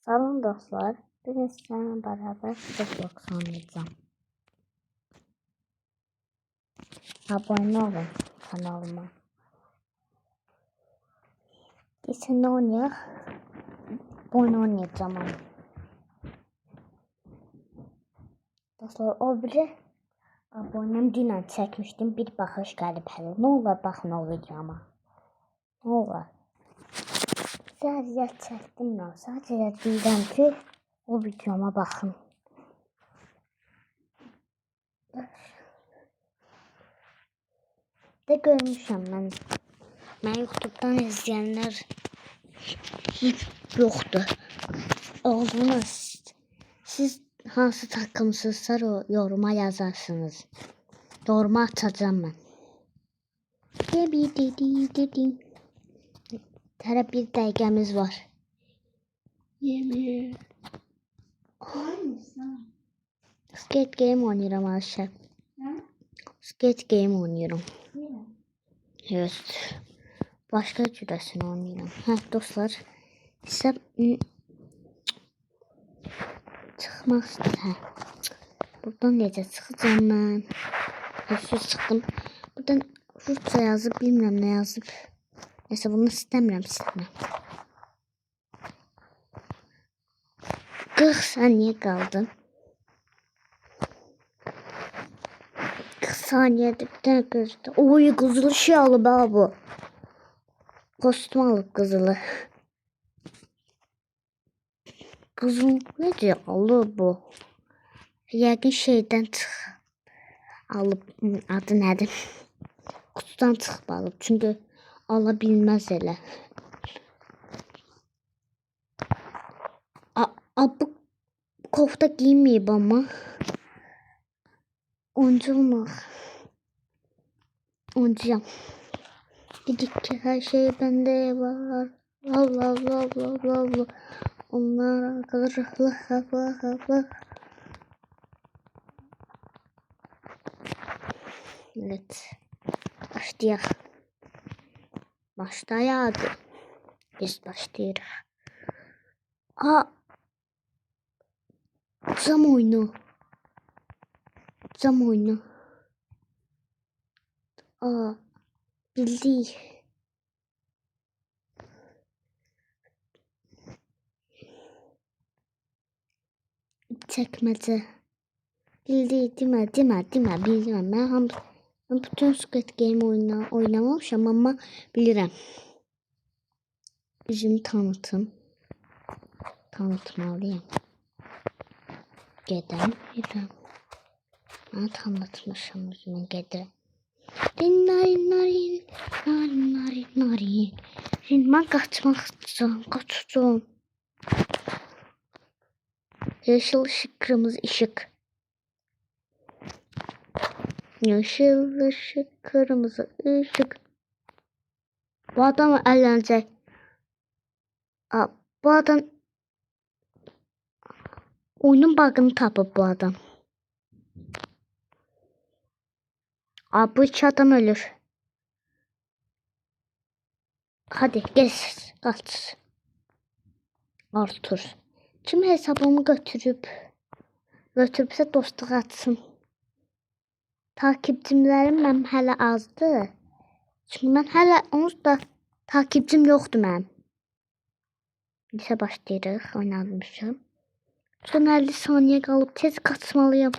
Salam dostlar. Bugün sizlerle beraber Roblox oynayacağım. Abone olun kanalıma. Geçen ne oynayaq? Bu oyunu oynayacağım ama. Dostlar o biri abonem dünən çəkmişdim. Bir baxış gəlib hələ. Ne olar baxın o videoma. Ne olar? Əziyyət çəkdim ya. Sadəcə deyirəm ki o videoma baxın. De görmüşəm mən. Mən YouTube'dan izleyenler hiç yoktu. Oğlunuz siz hansı takımsızsa o yoruma yazarsınız. Yoruma atacağım ben. Hələ bir dəqiqəmiz var. Yemin. Skate game oynayıram Ayşə. Skate game oynayıram. Evet. Başka cüresini oynayıram. Dostlar. Sizə çıxmaq istəyirəm. Buradan necə çıxacağım mən? Hüsüz çıxdım. Buradan Rusça yazıb, bilmirəm nə yazıb. Neyse bunu istəmirəm silmək. 40 saniye qaldı. 40 saniyede bir tane gözde. Oy kızılı şey alıp ha bu. Kostüm alıp kızılı. Kızıl nece alı bu? Yəqin şeydən çıx. Alıp adı nədir? Kutudan çıxıb alıp. Çünkü ala bilməz elə. Bu kofta giyməyib ama. Oyuncu olmaq. Oyuncuyam. Dedik ki her şey bende var. Allah Allah Allah Allah Allah. Onlar Allah. Evet. Başlayaq. Başlayadı. Biz başlayırıq. Cam oyunu. Cam oyunu. Bildik. Çəkməcə. Bildik, demə, bilirəm. Mən bütün Squid Game oyunları oynamamışam ama bilirəm. Üzümü tanıtmalıyım. Gedirəm. Mən tanıtmışam üzümü gedirəm. Narin. Şimdi mən qaçmaq istəyirəm, qaçacağım. Yeşil ışık, kırmızı ışık. Yeşil ışık, kırmızı ışık. Bu adam ələnəcək. Bu adam oyunun bug'ını tapıb bu adam. Bu iki adam ölür. Hadi geç, kaç. Artur. Kim hesabımı götürübsə dostluq atsın. Takipçilərim mənim hələ azdır. Çünki mən hələ onsuz da takipçim yoxdur mənim. Neyse başlayırıq, oynamışam. Son 50 saniye qalıb, tez kaçmalıyım.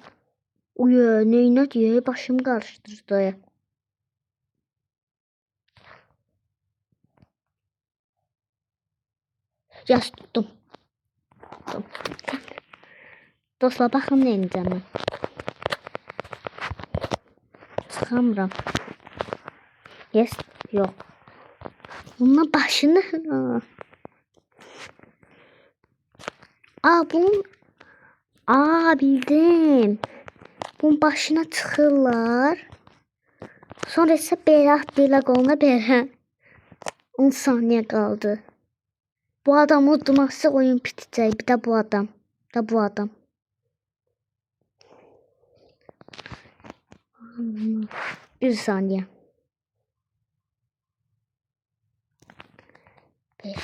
Uy, neynə diye başım qarışdırdı. Yaş tuttum. Dostlar baxın nə edəcəm mən. Çıxamıram. Yes, yox. Bunun başını... Bunun... bildim. Bunun başına çıxırlar. Sonra isə belə qoluna belə. 10 saniye qaldı. Bu adamı udmazsa oyun bitecek. Bir de bu adam. Bir saniye. 5,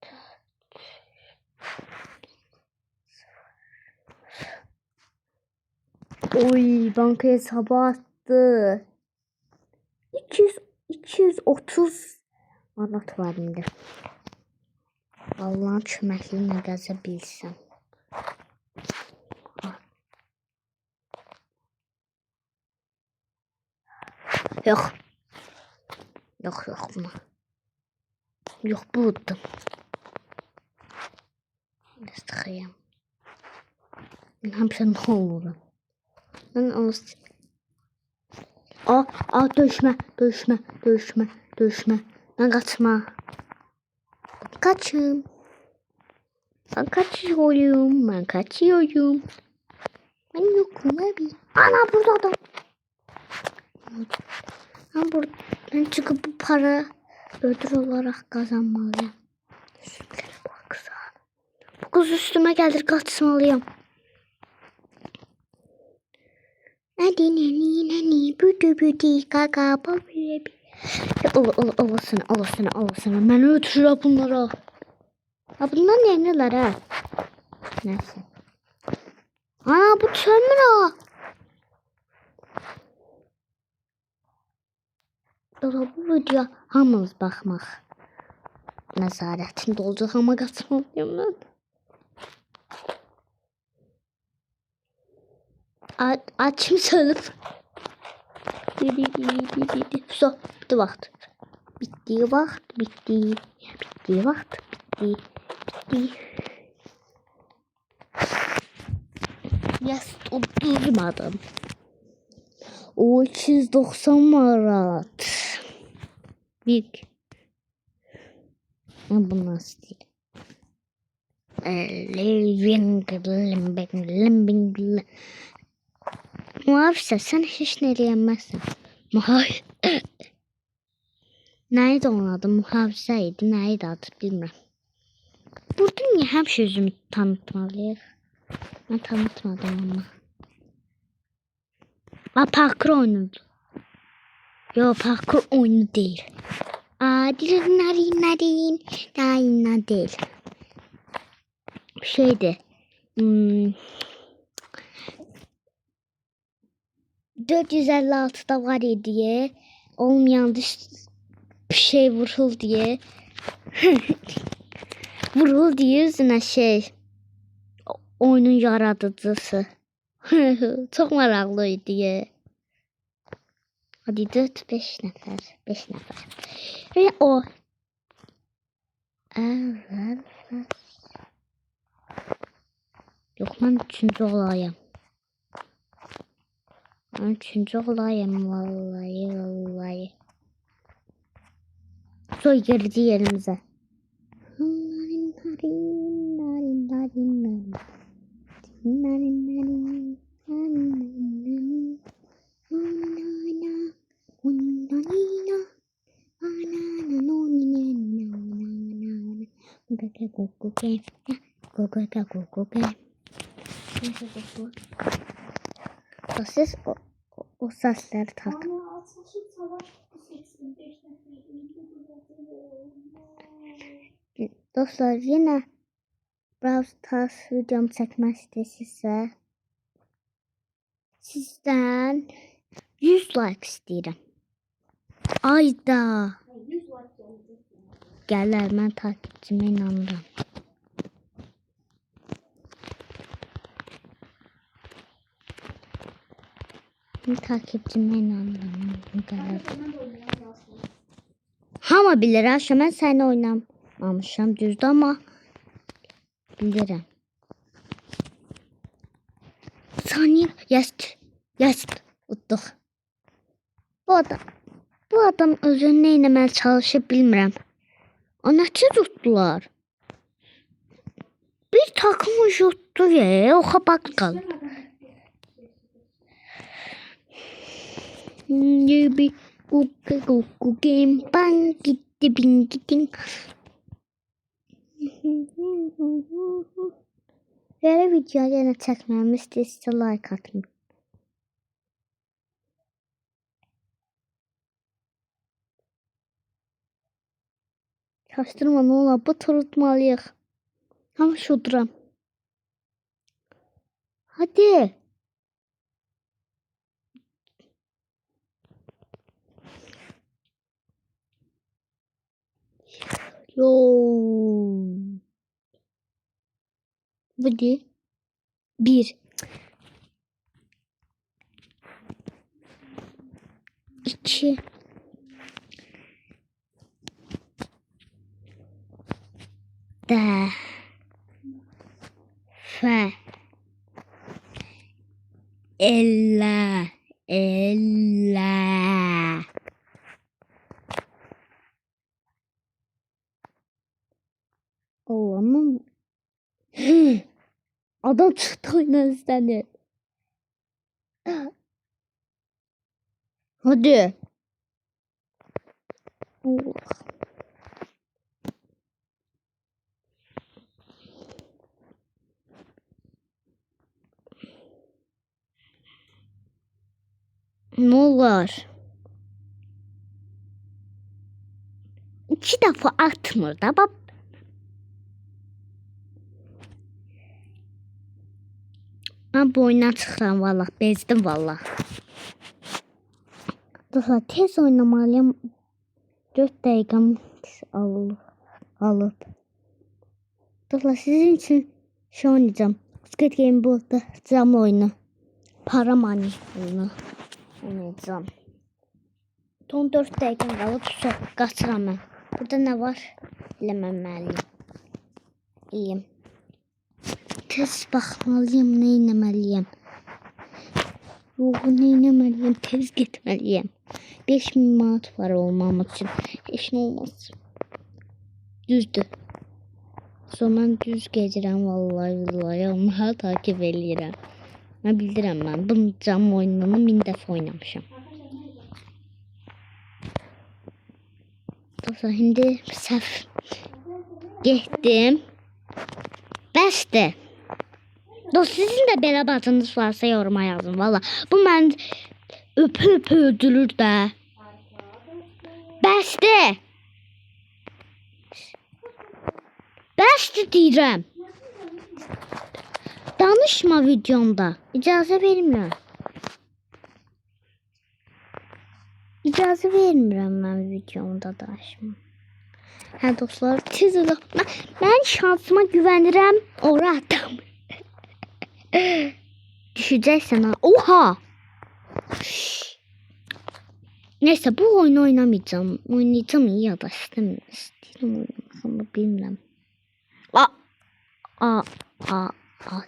4, Oy, banka hesabı attı. 230 manat var indi. Allah'ın köməkliyi qaza bilsəm. Yox. Yox buna. Yox budur. Sıxıyam. Ben həmişə nə olurum? Ben onu... Döyüşmə. Ben kaçma. Kaçım. Ben kaçıyorum. Ben yokum abi. Ana burada adam. Ben çünkü bu para ödül olarak kazanmalıyım. Bu kız üstüme gelir, kaçmalıyım. Nani büdü kaka babi. Olasana. Ben ötürüm bunlara. Ha bunlar neler ha? Neyse. Ana bu çömür ha. Bu video hamımız baxmaq nəzarətində olacaq, amma qaçmalıyım mən. Kim sönüb? So, bitdi vaxt. Yes, durmadım. O 290 manat. Büyük. Bu nasıl değil? Muhafizə, sen hiç ne diyemezsin. Neydi onun adı? Muhafizə idi. Neydi adı? Bilmem. Burada niye həmişə özümü tanıtmalıyıq? Ben tanıtmadım ama. Parkur oynudu. Yo, parkur oyunu değil. Narin değil. Şeydi. 456'da var diye. Olmayan bir şey vurul diye. Vurul diye yüzüne şey. Oyunun yaradıcısı. Çok maraqlıydı diye. Hadi 4-5 nəfər. 5 nəfər. Ve o. Yok, ben 3. olayım. Vallahi. Soy girdi yerimize. Siz o sesleri takın. Dostlar, yine Brawl Stars videom çekmek istəyirsinizsə, sizdən 100 like istəyirəm. Ayda. Gələr, mən takipçimə inanıram. Hamı bilir aşağı, mən səni oynamamışam düzdür, amma bilirəm. Saniye yast utduq. Bu adam özünü nə etməyə çalışır bilmirəm. O nəçə tutdular? Bir takım juttu ya, oxa bakkal. Bir kuku game bang gitti bing gittin. Belə video yenə çəkməyimi istəyirsə like atın. Çaşdırma, nə olar, bu turutmalıyıq. Hamı şuduram. Hadi. Yo. Bu değil. 1 2 defa ella Allah'ım. Adam çıktı oyundan istenir. Hadi. Allah. Ne olur. 2 defa atmır da bak. Ben bu oyundan çıxıram valla. Bezdim valla. Dostlar tez oynamalıyım. 4 dəqiqəm alıb. Dostlar sizin için şey oynayacağım. Squid Game burada cam oyunu. Paramani oyunu oynayacağım. Son 4 dəqiqəm qalıb qaçıram mən. Burada ne var? Eləməməliyim. Tez baxmalıyım, nə etməliyim. Yox, nə etməliyim, tez getməliyim. 5000 manat var olmam için. Heç nə olmaz. Düzdür. Sonra düz gedirəm vallahi amma takip eləyirəm. Mən bildirəm mən. Bu cam oyununu 1000 dəfə oynamışam. Dostlar, şimdi səhv getdim. Bəsdir. Dost, sizin de belə bacınız varsa yoruma yazın valla. Bu mən öpüp öldürür də. Bəsdir. Bəsdir deyirəm. Danışma videomda. İcazə vermirəm. İcazə vermirəm mən videomda danışma. Hə dostlar, tez olun. Mən şansıma güvənirəm. Ora adam. Düşeceksin ha. Oha. Neyse bu oyunu oynamayacağım. Oynayacağım iyi ya da istemiyorum. İstedim oynamak ama bilmem.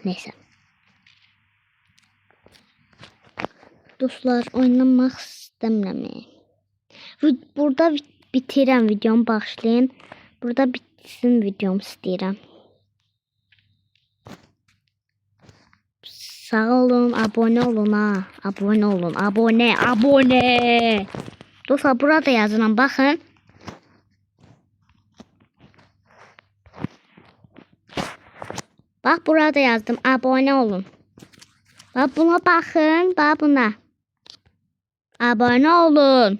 Neyse. Dostlar oynamak istemiyorum. Burada bitirəm videomu başlayayım. Burada bitsin videom istəyirəm. Sağ olun, abone olun ha. Abone olun, abone. Dostlar burada yazıram, bakın. Bak burada yazdım, abone olun. Bak buna bakın, bak buna. Abone olun.